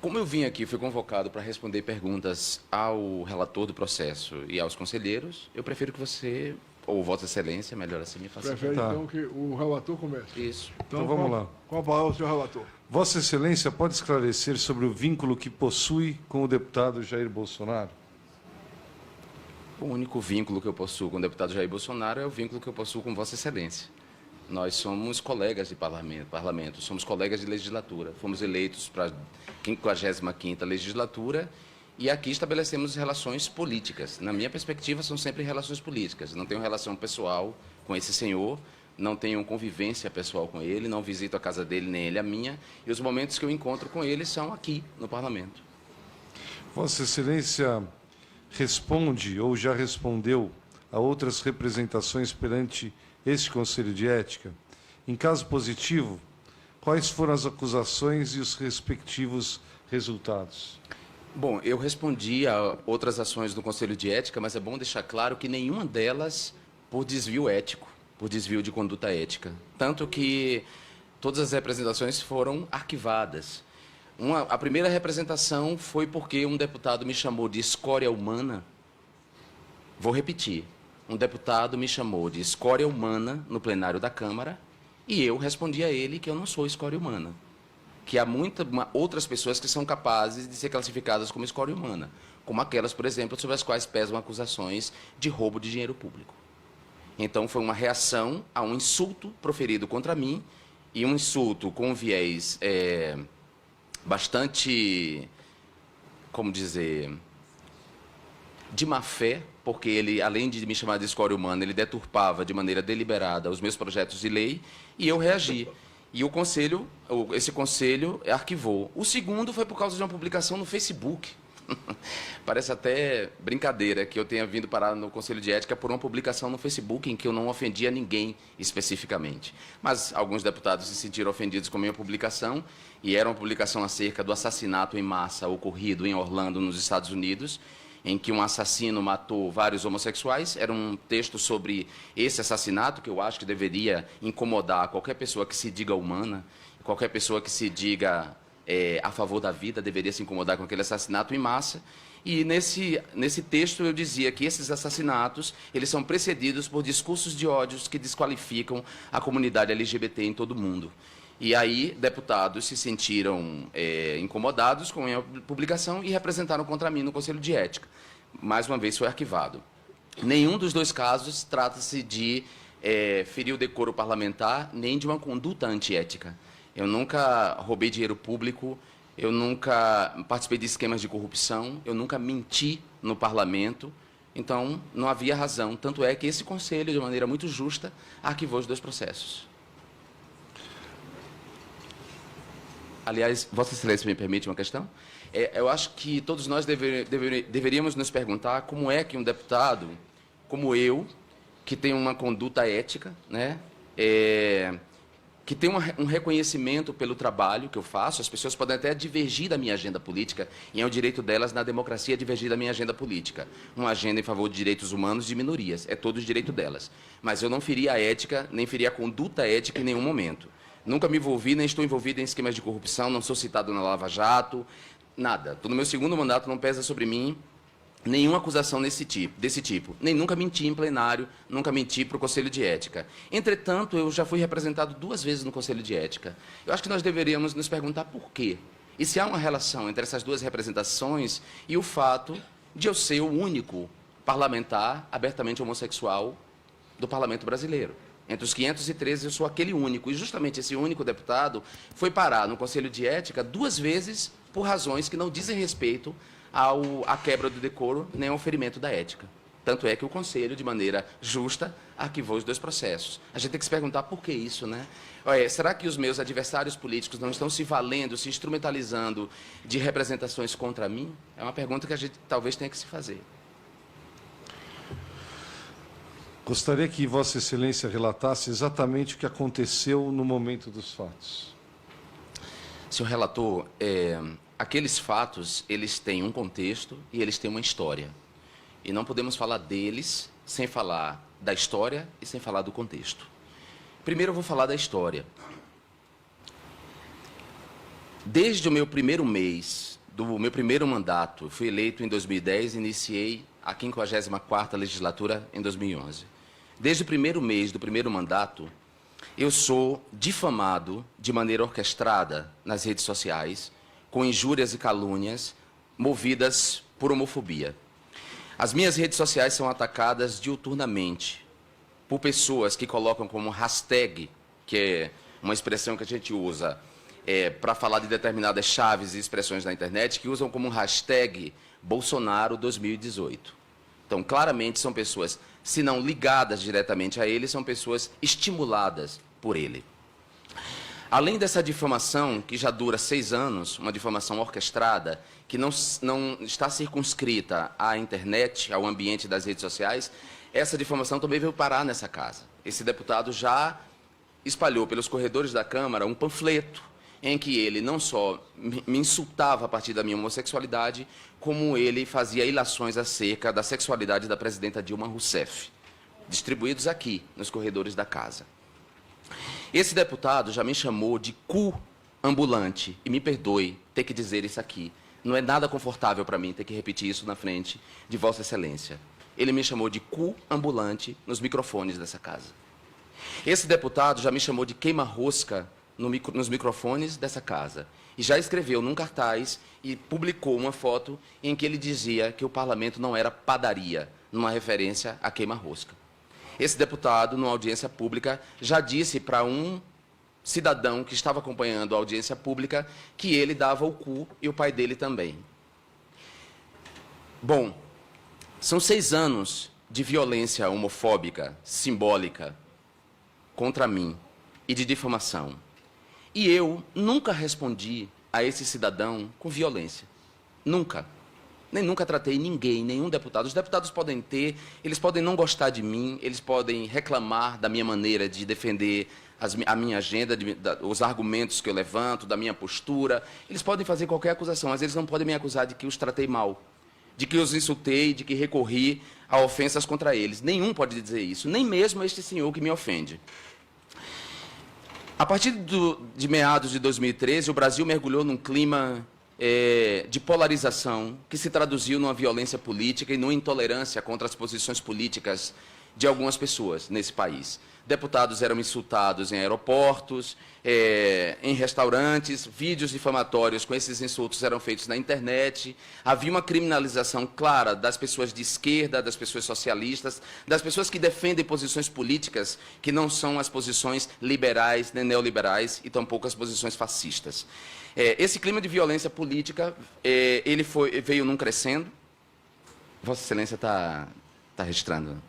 Como eu vim aqui, fui convocado para responder perguntas ao relator do processo e aos conselheiros, eu prefiro que você, ou Vossa Excelência, melhor assim, me faça. Prefere, então, que o relator comece. Isso. Então, vamos lá. Com a palavra, senhor relator. Vossa Excelência pode esclarecer sobre o vínculo que possui com o deputado Jair Bolsonaro? O único vínculo que eu possuo com o deputado Jair Bolsonaro é o vínculo que eu possuo com Vossa Excelência. Nós somos colegas de parlamento, somos colegas de legislatura. Fomos eleitos para a 55ª legislatura e aqui estabelecemos relações políticas. Na minha perspectiva, são sempre relações políticas. Não tenho relação pessoal com esse senhor, não tenho convivência pessoal com ele, não visito a casa dele nem ele a minha, e os momentos que eu encontro com ele são aqui, no parlamento. Vossa Excelência responde ou já respondeu a outras representações perante este Conselho de Ética? Em caso positivo, quais foram as acusações e os respectivos resultados? Bom, eu respondi a outras ações do Conselho de Ética, mas é bom deixar claro que nenhuma delas por desvio ético, por desvio de conduta ética. Tanto que todas as representações foram arquivadas. A primeira representação foi porque um deputado me chamou de escória humana. Vou repetir. Um deputado me chamou de escória humana no plenário da Câmara e eu respondi a ele que eu não sou escória humana. Que há outras pessoas que são capazes de ser classificadas como escória humana, como aquelas, por exemplo, sobre as quais pesam acusações de roubo de dinheiro público. Então, foi uma reação a um insulto proferido contra mim, e um insulto com um viés bastante, como dizer, de má fé, porque ele, além de me chamar de escória humana, ele deturpava de maneira deliberada os meus projetos de lei, e eu reagi. E esse conselho arquivou. O segundo foi por causa de uma publicação no Facebook. Parece até brincadeira que eu tenha vindo parar no Conselho de Ética por uma publicação no Facebook em que eu não ofendia ninguém especificamente. Mas alguns deputados se sentiram ofendidos com a minha publicação, e era uma publicação acerca do assassinato em massa ocorrido em Orlando, nos Estados Unidos, em que um assassino matou vários homossexuais. Era um texto sobre esse assassinato que eu acho que deveria incomodar qualquer pessoa que se diga humana, qualquer pessoa que se diga a favor da vida deveria se incomodar com aquele assassinato em massa. E nesse texto eu dizia que esses assassinatos eles são precedidos por discursos de ódios que desqualificam a comunidade LGBT em todo o mundo. E aí, deputados se sentiram incomodados com a minha publicação e representaram contra mim no Conselho de Ética. Mais uma vez, foi arquivado. Nenhum dos dois casos trata-se de ferir o decoro parlamentar, nem de uma conduta antiética. Eu nunca roubei dinheiro público, eu nunca participei de esquemas de corrupção, eu nunca menti no parlamento. Então, não havia razão. Tanto é que esse Conselho, de maneira muito justa, arquivou os dois processos. Aliás, Vossa Excelência me permite uma questão? Eu acho que todos nós deveríamos nos perguntar como é que um deputado, como eu, que tem uma conduta ética, né, que tem um reconhecimento pelo trabalho que eu faço, as pessoas podem até divergir da minha agenda política, e é o direito delas na democracia divergir da minha agenda política. Uma agenda em favor de direitos humanos de minorias, é todo o direito delas. Mas eu não feri a ética, nem feri a conduta ética em nenhum momento. Nunca me envolvi, nem estou envolvido em esquemas de corrupção, não sou citado na Lava Jato, nada. No meu segundo mandato não pesa sobre mim nenhuma acusação desse tipo. Nem nunca menti em plenário, nunca menti para o Conselho de Ética. Entretanto, eu já fui representado 2 vezes no Conselho de Ética. Eu acho que nós deveríamos nos perguntar por quê. E se há uma relação entre essas 2 representações e o fato de eu ser o único parlamentar abertamente homossexual do parlamento brasileiro. Entre os 513, eu sou aquele único. E justamente esse único deputado foi parar no Conselho de Ética 2 vezes por razões que não dizem respeito à quebra do decoro nem ao ferimento da ética. Tanto é que o Conselho, de maneira justa, arquivou os 2 processos. A gente tem que se perguntar por que isso, né? Será que os meus adversários políticos não estão se valendo, se instrumentalizando de representações contra mim? É uma pergunta que a gente talvez tenha que se fazer. Gostaria que Vossa Excelência relatasse exatamente o que aconteceu no momento dos fatos. Senhor relator, aqueles fatos, eles têm um contexto e eles têm uma história. E não podemos falar deles sem falar da história e sem falar do contexto. Primeiro eu vou falar da história. Desde o meu primeiro mês do meu primeiro mandato. Eu fui eleito em 2010 e iniciei a 54ª legislatura em 2011. Desde o primeiro mês do primeiro mandato, eu sou difamado de maneira orquestrada nas redes sociais, com injúrias e calúnias movidas por homofobia. As minhas redes sociais são atacadas diuturnamente por pessoas que colocam como hashtag, que é uma expressão que a gente usa para falar de determinadas chaves e expressões na internet, que usam como hashtag Bolsonaro 2018. Então, claramente, são pessoas, se não ligadas diretamente a ele, são pessoas estimuladas por ele. Além dessa difamação, que já dura 6 anos, uma difamação orquestrada, que não está circunscrita à internet, ao ambiente das redes sociais, essa difamação também veio parar nessa casa. Esse deputado já espalhou pelos corredores da Câmara um panfleto em que ele não só me insultava a partir da minha homossexualidade, como ele fazia ilações acerca da sexualidade da presidenta Dilma Rousseff, distribuídos aqui, nos corredores da casa. Esse deputado já me chamou de cu ambulante, e me perdoe ter que dizer isso aqui. Não é nada confortável para mim ter que repetir isso na frente de Vossa Excelência. Ele me chamou de cu ambulante nos microfones dessa casa. Esse deputado já me chamou de queima-rosca nos microfones dessa casa. E já escreveu num cartaz e publicou uma foto em que ele dizia que o parlamento não era padaria, numa referência a queima-rosca. Esse deputado, numa audiência pública, já disse para um cidadão que estava acompanhando a audiência pública que ele dava o cu e o pai dele também. Bom, são 6 anos de violência homofóbica, simbólica, contra mim e de difamação. E eu nunca respondi a esse cidadão com violência. Nunca. Nem nunca tratei ninguém, nenhum deputado. Os deputados podem ter, eles podem não gostar de mim, eles podem reclamar da minha maneira de defender a minha agenda, os argumentos que eu levanto, da minha postura. Eles podem fazer qualquer acusação, mas eles não podem me acusar de que os tratei mal, de que os insultei, de que recorri a ofensas contra eles. Nenhum pode dizer isso, nem mesmo este senhor que me ofende. A partir de meados de 2013, o Brasil mergulhou num clima de polarização que se traduziu numa violência política e numa intolerância contra as posições políticas de algumas pessoas nesse país. Deputados eram insultados em aeroportos, em restaurantes, vídeos difamatórios com esses insultos eram feitos na internet. Havia uma criminalização clara das pessoas de esquerda, das pessoas socialistas, das pessoas que defendem posições políticas que não são as posições liberais, nem neoliberais e tampouco as posições fascistas. Esse clima de violência política, veio num crescendo. Vossa Excelência está registrando.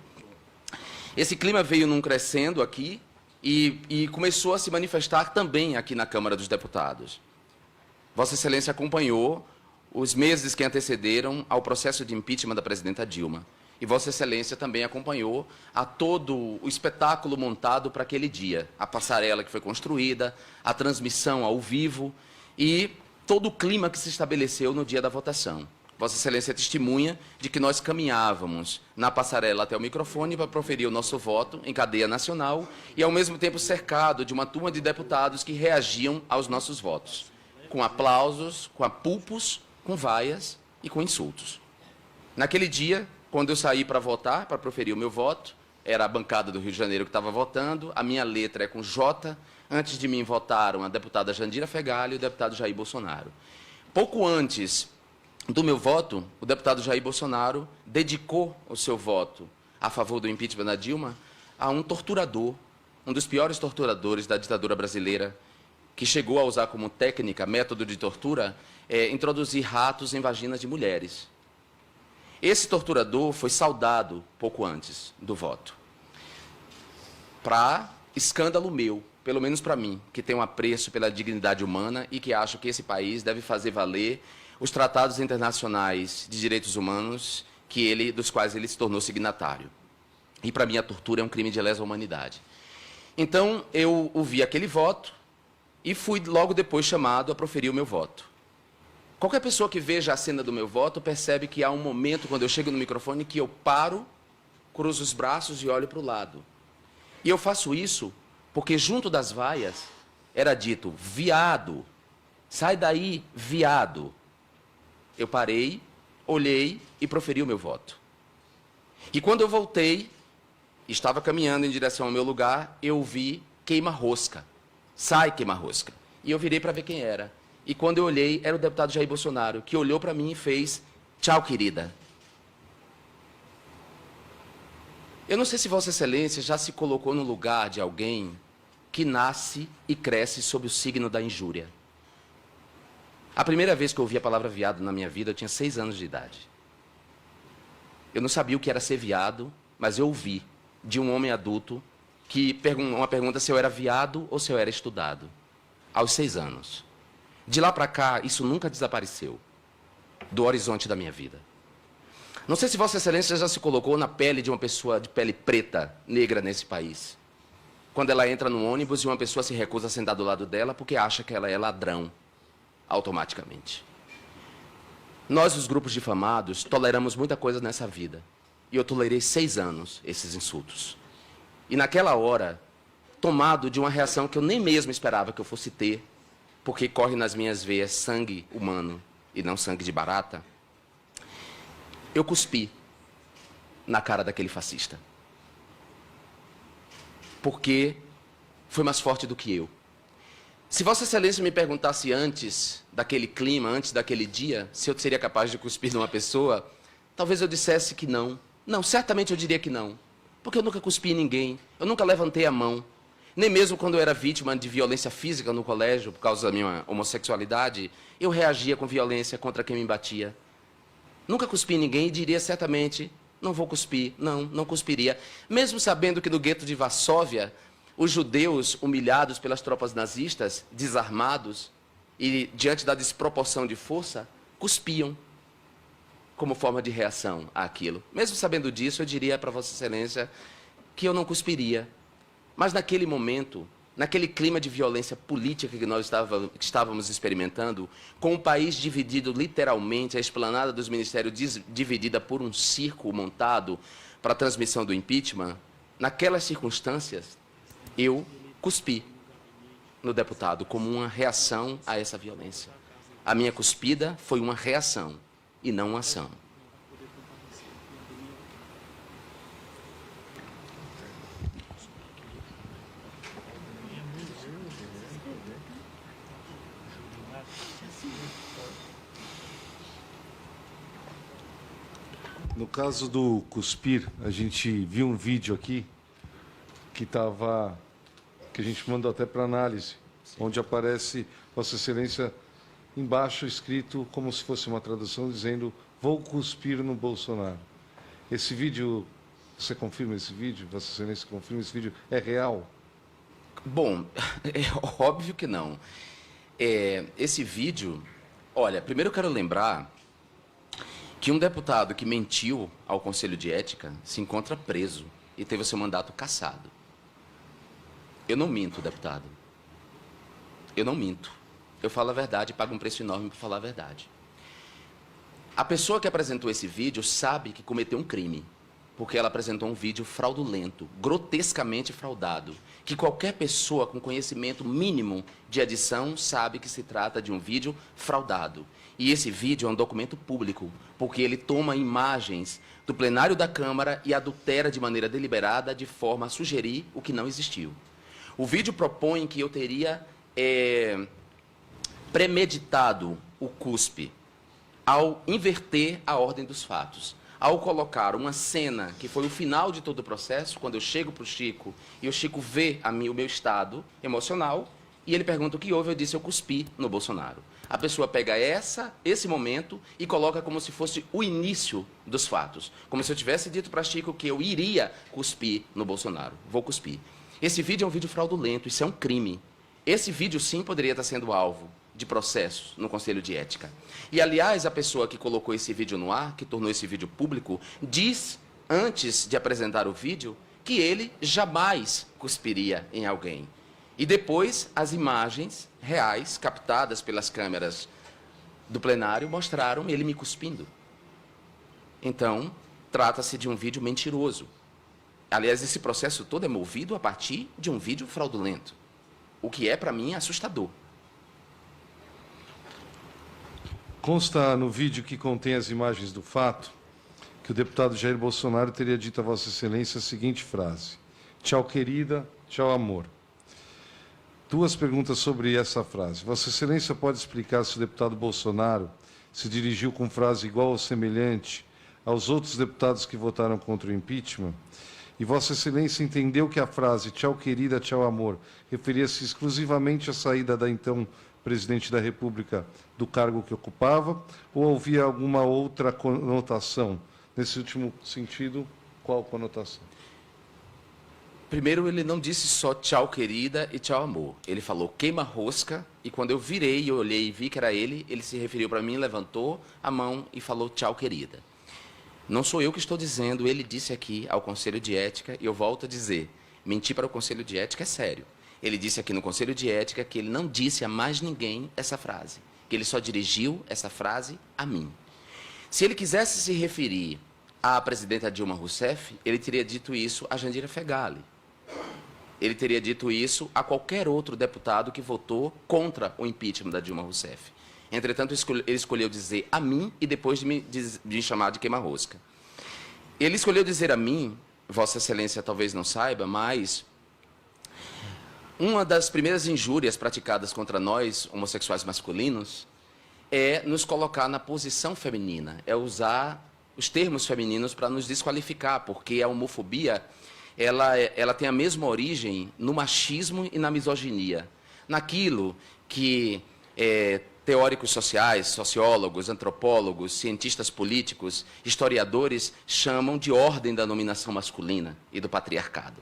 Esse clima veio num crescendo aqui e começou a se manifestar também aqui na Câmara dos Deputados. Vossa Excelência acompanhou os meses que antecederam ao processo de impeachment da presidenta Dilma. E Vossa Excelência também acompanhou a todo o espetáculo montado para aquele dia. A passarela que foi construída, a transmissão ao vivo e todo o clima que se estabeleceu no dia da votação. Vossa Excelência é testemunha de que nós caminhávamos na passarela até o microfone para proferir o nosso voto em cadeia nacional e, ao mesmo tempo, cercado de uma turma de deputados que reagiam aos nossos votos, com aplausos, com apupos, com vaias e com insultos. Naquele dia, quando eu saí para votar, para proferir o meu voto, era a bancada do Rio de Janeiro que estava votando, a minha letra é com J, antes de mim votaram a deputada Jandira Fegali e o deputado Jair Bolsonaro. Pouco antes do meu voto, o deputado Jair Bolsonaro dedicou o seu voto a favor do impeachment da Dilma a um torturador, um dos piores torturadores da ditadura brasileira, que chegou a usar como técnica, método de tortura, introduzir ratos em vaginas de mulheres. Esse torturador foi saudado pouco antes do voto. Para escândalo meu, pelo menos para mim, que tenho um apreço pela dignidade humana e que acho que esse país deve fazer valer os tratados internacionais de direitos humanos dos quais ele se tornou signatário. E, para mim, a tortura é um crime de lesa humanidade. Então, eu ouvi aquele voto e fui logo depois chamado a proferir o meu voto. Qualquer pessoa que veja a cena do meu voto percebe que há um momento, quando eu chego no microfone, que eu paro, cruzo os braços e olho para o lado. E eu faço isso porque, junto das vaias, era dito: viado, sai daí, viado. eu parei, olhei e proferi o meu voto. E quando eu voltei, estava caminhando em direção ao meu lugar, eu vi queima-rosca. Sai, queima-rosca. E eu virei para ver quem era. E quando eu olhei, era o deputado Jair Bolsonaro, que olhou para mim e fez: tchau, querida. Eu não sei se Vossa Excelência já se colocou no lugar de alguém que nasce e cresce sob o signo da injúria. A primeira vez que eu ouvi a palavra viado na minha vida, eu tinha 6 anos de idade. Eu não sabia o que era ser viado, mas eu ouvi de um homem adulto que uma pergunta se eu era viado ou se eu era estudado, aos 6 anos. De lá para cá, isso nunca desapareceu do horizonte da minha vida. Não sei se Vossa Excelência já se colocou na pele de uma pessoa de pele preta, negra nesse país. Quando ela entra no ônibus e uma pessoa se recusa a sentar do lado dela porque acha que ela é ladrão, automaticamente. Nós, os grupos difamados, toleramos muita coisa nessa vida. E eu tolerei 6 anos esses insultos. E naquela hora, tomado de uma reação que eu nem mesmo esperava que eu fosse ter, porque corre nas minhas veias sangue humano e não sangue de barata, eu cuspi na cara daquele fascista. Porque foi mais forte do que eu. Se Vossa Excelência me perguntasse antes daquele clima, antes daquele dia, se eu seria capaz de cuspir numa pessoa, talvez eu dissesse que não. Não, certamente eu diria que não. Porque eu nunca cuspi em ninguém, eu nunca levantei a mão. Nem mesmo quando eu era vítima de violência física no colégio, por causa da minha homossexualidade, eu reagia com violência contra quem me batia. Nunca cuspi em ninguém e diria certamente: não vou cuspir, não cuspiria. Mesmo sabendo que no gueto de Varsóvia, os judeus humilhados pelas tropas nazistas, desarmados e diante da desproporção de força, cuspiam como forma de reação àquilo. Mesmo sabendo disso, eu diria para Vossa Excelência que eu não cuspiria. Mas naquele momento, naquele clima de violência política que nós estávamos experimentando, com o país dividido literalmente, a esplanada dos ministérios dividida por um circo montado para a transmissão do impeachment, naquelas circunstâncias, eu cuspi no deputado como uma reação a essa violência. A minha cuspida foi uma reação e não uma ação. No caso do cuspir, a gente viu um vídeo aqui que a gente mandou até para análise, onde aparece Vossa Excelência embaixo escrito como se fosse uma tradução dizendo: vou cuspir no Bolsonaro. Esse vídeo, você confirma esse vídeo? Vossa Excelência confirma esse vídeo? É real? Bom, é óbvio que não. Esse vídeo, olha, primeiro eu quero lembrar que um deputado que mentiu ao Conselho de Ética se encontra preso e teve o seu mandato cassado. Eu não minto, deputado. Eu não minto. Eu falo a verdade e pago um preço enorme por falar a verdade. A pessoa que apresentou esse vídeo sabe que cometeu um crime, porque ela apresentou um vídeo fraudulento, grotescamente fraudado, que qualquer pessoa com conhecimento mínimo de edição sabe que se trata de um vídeo fraudado. E esse vídeo é um documento público, porque ele toma imagens do plenário da Câmara e adultera de maneira deliberada, de forma a sugerir o que não existiu. O vídeo propõe que eu teria premeditado o cuspe ao inverter a ordem dos fatos, ao colocar uma cena que foi o final de todo o processo, quando eu chego para o Chico e o Chico vê o meu estado emocional e ele pergunta o que houve, eu disse: eu cuspi no Bolsonaro. A pessoa pega esse momento e coloca como se fosse o início dos fatos, como se eu tivesse dito para Chico que eu iria cuspir no Bolsonaro. Vou cuspir. Esse vídeo é um vídeo fraudulento, isso é um crime. Esse vídeo, sim, poderia estar sendo alvo de processos no Conselho de Ética. E, aliás, a pessoa que colocou esse vídeo no ar, que tornou esse vídeo público, diz, antes de apresentar o vídeo, que ele jamais cuspiria em alguém. E depois, as imagens reais, captadas pelas câmeras do plenário, mostraram ele me cuspindo. Então, trata-se de um vídeo mentiroso. Aliás, esse processo todo é movido a partir de um vídeo fraudulento, o que é, para mim, assustador. Consta no vídeo que contém as imagens do fato que o deputado Jair Bolsonaro teria dito a Vossa Excelência a seguinte frase: tchau, querida, tchau, amor. Duas perguntas sobre essa frase. Vossa Excelência pode explicar se o deputado Bolsonaro se dirigiu com frase igual ou semelhante aos outros deputados que votaram contra o impeachment? E Vossa Excelência entendeu que a frase tchau, querida, tchau, amor referia-se exclusivamente à saída da então presidente da República do cargo que ocupava, ou havia alguma outra conotação? Nesse último sentido, qual conotação? Primeiro, ele não disse só tchau, querida, e tchau, amor. Ele falou queima-rosca, e quando eu virei, eu olhei e vi que era ele se referiu para mim, levantou a mão e falou tchau, querida. Não sou eu que estou dizendo, ele disse aqui ao Conselho de Ética, e eu volto a dizer, mentir para o Conselho de Ética é sério. Ele disse aqui no Conselho de Ética que ele não disse a mais ninguém essa frase, que ele só dirigiu essa frase a mim. Se ele quisesse se referir à presidenta Dilma Rousseff, ele teria dito isso a Jandira Fegali. Ele teria dito isso a qualquer outro deputado que votou contra o impeachment da Dilma Rousseff. Entretanto, ele escolheu dizer a mim e depois de me chamar de queima-rosca. Ele escolheu dizer a mim, Vossa Excelência talvez não saiba, mas uma das primeiras injúrias praticadas contra nós, homossexuais masculinos, é nos colocar na posição feminina, é usar os termos femininos para nos desqualificar, porque a homofobia ela tem a mesma origem no machismo e na misoginia, naquilo que teóricos sociais, sociólogos, antropólogos, cientistas políticos, historiadores chamam de ordem da dominação masculina e do patriarcado.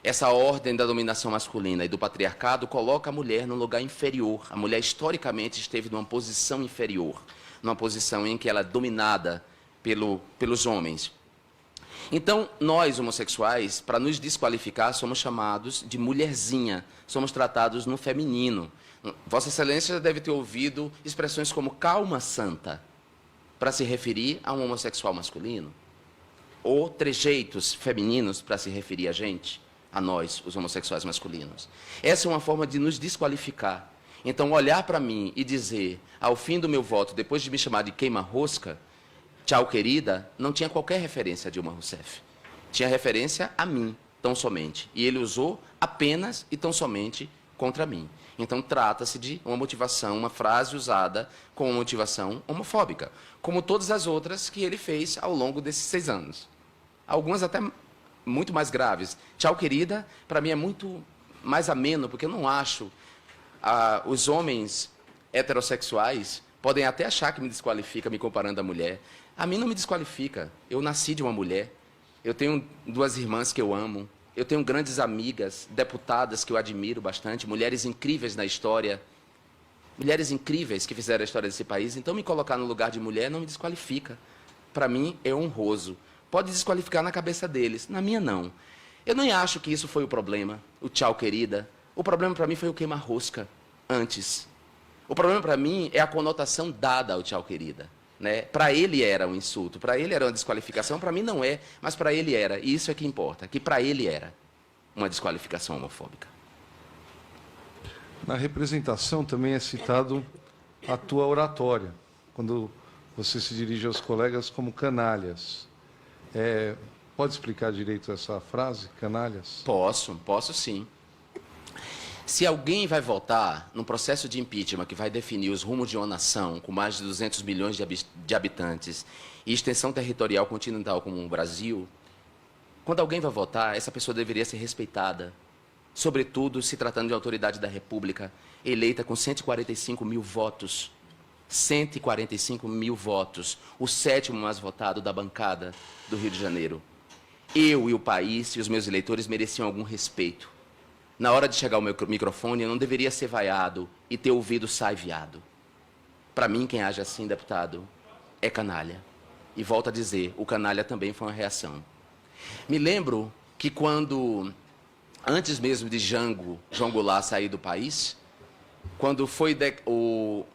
Essa ordem da dominação masculina e do patriarcado coloca a mulher num lugar inferior. A mulher, historicamente, esteve numa posição inferior, numa posição em que ela é dominada pelos homens. Então, nós, homossexuais, para nos desqualificar, somos chamados de mulherzinha, somos tratados no feminino. Vossa Excelência deve ter ouvido expressões como calma santa, para se referir a um homossexual masculino, ou trejeitos femininos para se referir a gente, a nós, os homossexuais masculinos. Essa é uma forma de nos desqualificar. Então, olhar para mim e dizer, ao fim do meu voto, depois de me chamar de queima-rosca, tchau, querida, não tinha qualquer referência a Dilma Rousseff. Tinha referência a mim, tão somente. E ele usou apenas e tão somente contra mim. Então, trata-se de uma motivação, uma frase usada com uma motivação homofóbica, como todas as outras que ele fez ao longo desses 6 anos. Algumas até muito mais graves. Tchau, querida, para mim é muito mais ameno, porque eu não acho... os homens heterossexuais podem até achar que me desqualifica me comparando à mulher. A mim não me desqualifica. Eu nasci de uma mulher. Eu tenho 2 irmãs que eu amo. Eu tenho grandes amigas, deputadas que eu admiro bastante, mulheres incríveis na história, mulheres incríveis que fizeram a história desse país. Então, me colocar no lugar de mulher não me desqualifica. Para mim, é honroso. Pode desqualificar na cabeça deles, na minha não. Eu nem acho que isso foi o problema, o tchau, querida. O problema para mim foi o queima-rosca antes. O problema para mim é a conotação dada ao tchau, querida. Né? Para ele era um insulto, para ele era uma desqualificação, para mim não é, mas para ele era. E isso é que importa, que para ele era uma desqualificação homofóbica. Na representação também é citado a tua oratória, quando você se dirige aos colegas como canalhas. Pode explicar direito essa frase, canalhas? Posso sim. Se alguém vai votar num processo de impeachment que vai definir os rumos de uma nação com mais de 200 milhões de habitantes e extensão territorial continental como o Brasil, quando alguém vai votar, essa pessoa deveria ser respeitada, sobretudo se tratando de autoridade da República, eleita com 145 mil votos. 145 mil votos, o 7º mais votado da bancada do Rio de Janeiro. Eu e o país e os meus eleitores mereciam algum respeito. Na hora de chegar ao meu microfone, eu não deveria ser vaiado e ter ouvido sai viado. Para mim, quem age assim, deputado, é canalha. E volto a dizer, o canalha também foi uma reação. Me lembro que quando, antes mesmo de João Goulart sair do país, quando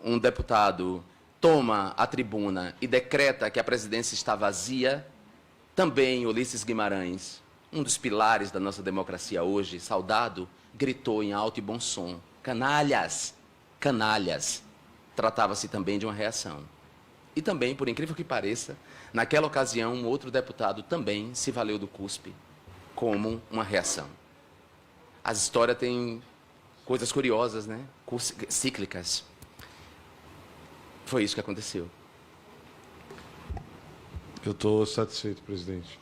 um deputado toma a tribuna e decreta que a presidência está vazia, também Ulisses Guimarães, um dos pilares da nossa democracia hoje, saudado, gritou em alto e bom som, canalhas, canalhas. tratava-se também de uma reação. E também, por incrível que pareça, naquela ocasião, um outro deputado também se valeu do cuspe como uma reação. As histórias têm coisas curiosas, né? Cíclicas. Foi isso que aconteceu. Eu estou satisfeito, presidente.